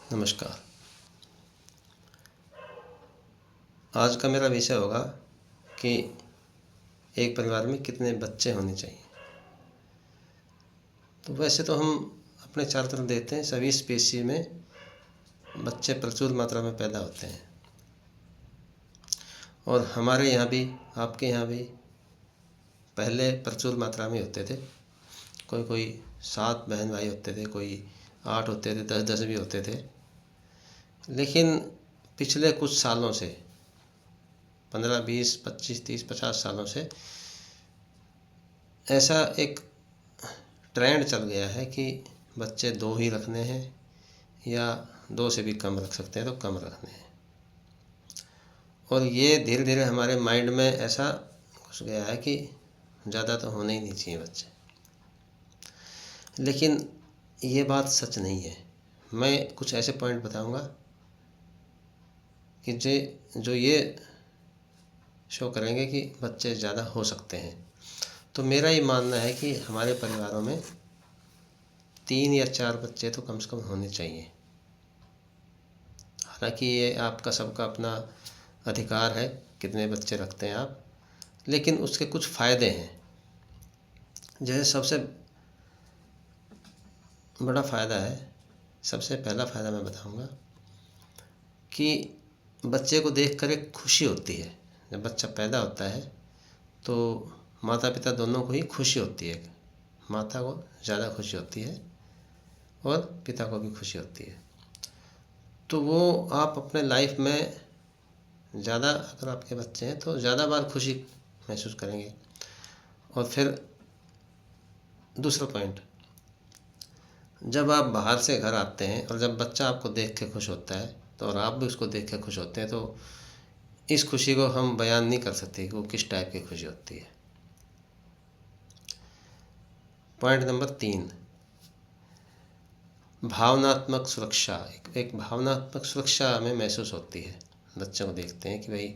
नमस्कार। आज का मेरा विषय होगा कि एक परिवार में कितने बच्चे होने चाहिए। तो वैसे तो हम अपने चारों तरफ देखते हैं, सभी स्पेसी में बच्चे प्रचुर मात्रा में पैदा होते हैं और हमारे यहाँ भी, आपके यहाँ भी पहले प्रचुर मात्रा में होते थे। कोई कोई 7 बहन भाई होते थे, कोई 8 होते थे, 10-10 भी होते थे। लेकिन पिछले कुछ सालों से 15, 20, 25, 30, 50 सालों से ऐसा एक ट्रेंड चल गया है कि बच्चे 2 ही रखने हैं या 2 से भी कम रख सकते हैं तो कम रखने हैं। और ये धीरे धीरे हमारे माइंड में ऐसा घुस गया है कि ज़्यादा तो होने ही नहीं चाहिए बच्चे। लेकिन ये बात सच नहीं है। मैं कुछ ऐसे पॉइंट बताऊंगा कि जो ये शो करेंगे कि बच्चे ज़्यादा हो सकते हैं। तो मेरा ये मानना है कि हमारे परिवारों में 3 या 4 बच्चे तो कम से कम होने चाहिए। हालांकि ये आपका सबका अपना अधिकार है कितने बच्चे रखते हैं आप, लेकिन उसके कुछ फ़ायदे हैं। जैसे सबसे बड़ा फ़ायदा है, सबसे पहला फ़ायदा मैं बताऊंगा कि बच्चे को देखकर एक खुशी होती है। जब बच्चा पैदा होता है तो माता पिता दोनों को ही खुशी होती है। माता को ज़्यादा खुशी होती है और पिता को भी खुशी होती है। तो वो आप अपने लाइफ में ज़्यादा, अगर आपके बच्चे हैं तो ज़्यादा बार खुशी महसूस करेंगे। और फिर दूसरा पॉइंट, जब आप बाहर से घर आते हैं और जब बच्चा आपको देख के खुश होता है तो और आप भी उसको देख के खुश होते हैं, तो इस खुशी को हम बयान नहीं कर सकते कि वो किस टाइप की खुशी होती है। पॉइंट नंबर 3, भावनात्मक सुरक्षा। एक भावनात्मक सुरक्षा हमें महसूस होती है। बच्चों को देखते हैं कि भाई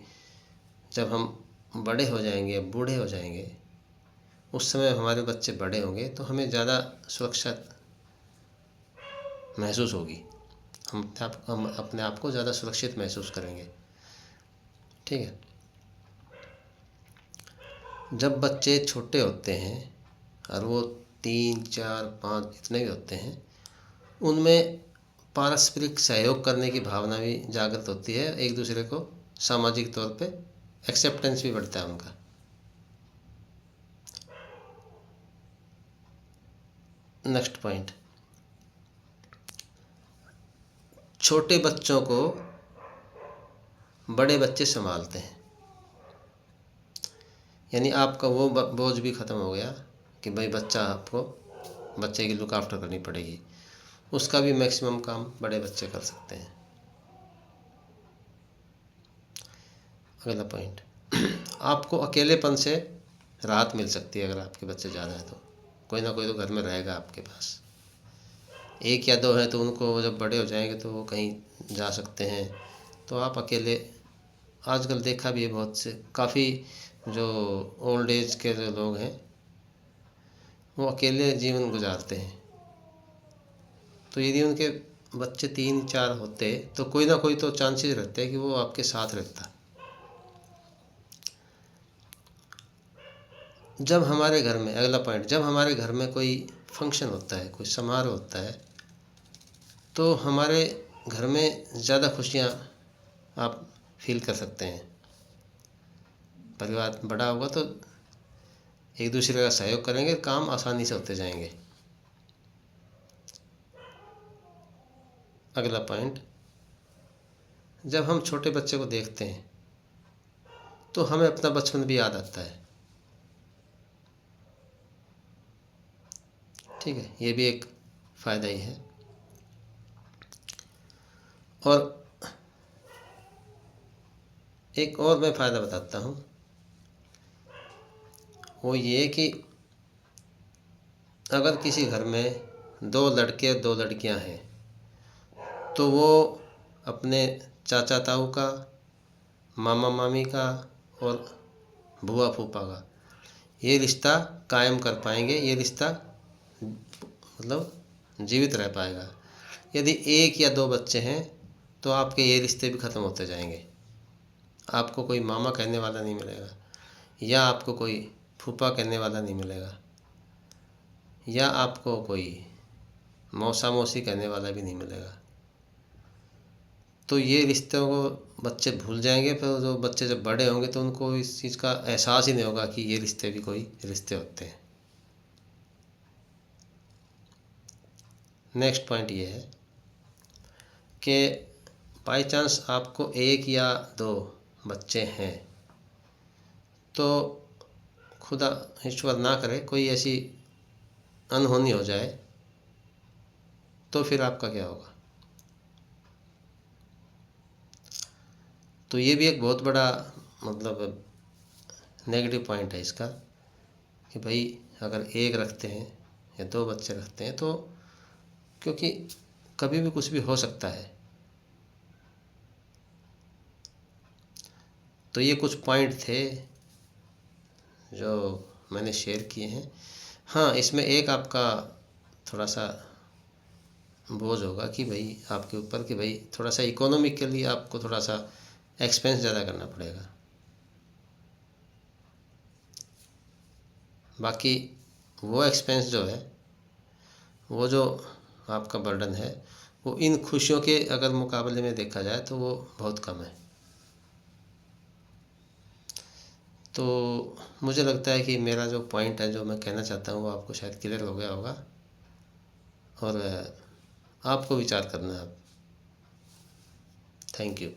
जब हम बड़े हो जाएंगे, बूढ़े हो जाएंगे, उस समय हमारे बच्चे बड़े होंगे तो हमें ज़्यादा सुरक्षा महसूस होगी। हम अपने आप को ज़्यादा सुरक्षित महसूस करेंगे। ठीक है। जब बच्चे छोटे होते हैं और वो 3, 4, 5 इतने भी होते हैं, उनमें पारस्परिक सहयोग करने की भावना भी जागृत होती है। एक दूसरे को सामाजिक तौर पे एक्सेप्टेंस भी बढ़ता है उनका। नेक्स्ट पॉइंट, छोटे बच्चों को बड़े बच्चे संभालते हैं। यानी आपका वो बोझ भी ख़त्म हो गया कि भाई बच्चे की लुक आफ्टर करनी पड़ेगी। उसका भी मैक्सिमम काम बड़े बच्चे कर सकते हैं। अगला पॉइंट, आपको अकेलेपन से राहत मिल सकती है। अगर आपके बच्चे ज़्यादा हैं तो कोई ना कोई तो घर में रहेगा आपके पास। 1 या 2 है तो उनको जब बड़े हो जाएंगे तो वो कहीं जा सकते हैं। तो आप अकेले, आजकल देखा भी है बहुत से, काफ़ी जो ओल्ड एज के जो लोग हैं वो अकेले जीवन गुजारते हैं। तो यदि उनके बच्चे 3-4 होते तो कोई ना कोई तो चांसेस रहते हैं कि वो आपके साथ रहता। जब हमारे घर में, अगला पॉइंट, जब हमारे घर में कोई फंक्शन होता है, कोई समारोह होता है, तो हमारे घर में ज़्यादा खुशियाँ आप फील कर सकते हैं। परिवार बड़ा होगा तो एक दूसरे का सहयोग करेंगे, काम आसानी से होते जाएंगे। अगला पॉइंट, जब हम छोटे बच्चे को देखते हैं तो हमें अपना बचपन भी याद आता है। ठीक है, ये भी एक फ़ायदा ही है। और एक और मैं फ़ायदा बताता हूँ, वो ये कि अगर किसी घर में 2 लड़के और 2 लड़कियाँ हैं तो वो अपने चाचा ताऊ का, मामा मामी का और बुआ फूफा का ये रिश्ता कायम कर पाएंगे। ये रिश्ता मतलब जीवित रह पाएगा। यदि एक या दो बच्चे हैं तो आपके ये रिश्ते भी ख़त्म होते जाएंगे। आपको कोई मामा कहने वाला नहीं मिलेगा, या आपको कोई फूफा कहने वाला नहीं मिलेगा, या आपको कोई मौसा मौसी कहने वाला भी नहीं मिलेगा। तो ये रिश्तों को बच्चे भूल जाएंगे। फिर जो बच्चे जब बड़े होंगे तो उनको इस चीज़ का एहसास ही नहीं होगा कि ये रिश्ते भी कोई रिश्ते होते हैं। नेक्स्ट पॉइंट ये है कि बाई चांस आपको एक या दो बच्चे हैं तो खुदा ईश्वर ना करे कोई ऐसी अनहोनी हो जाए तो फिर आपका क्या होगा। तो ये भी एक बहुत बड़ा मतलब नेगेटिव पॉइंट है इसका कि भाई अगर एक रखते हैं या दो बच्चे रखते हैं तो क्योंकि कभी भी कुछ भी हो सकता है। तो ये कुछ पॉइंट थे जो मैंने शेयर किए हैं। हाँ, इसमें एक आपका थोड़ा सा बोझ होगा कि भाई आपके ऊपर कि भाई थोड़ा सा इकोनॉमिकली आपको थोड़ा सा एक्सपेंस ज़्यादा करना पड़ेगा। बाकी वो एक्सपेंस जो है, वो जो आपका बर्डन है, वो इन खुशियों के अगर मुकाबले में देखा जाए तो वो बहुत कम है। तो मुझे लगता है कि मेरा जो पॉइंट है जो मैं कहना चाहता हूँ वो आपको शायद क्लियर हो गया होगा और आपको विचार करना है। Thank you.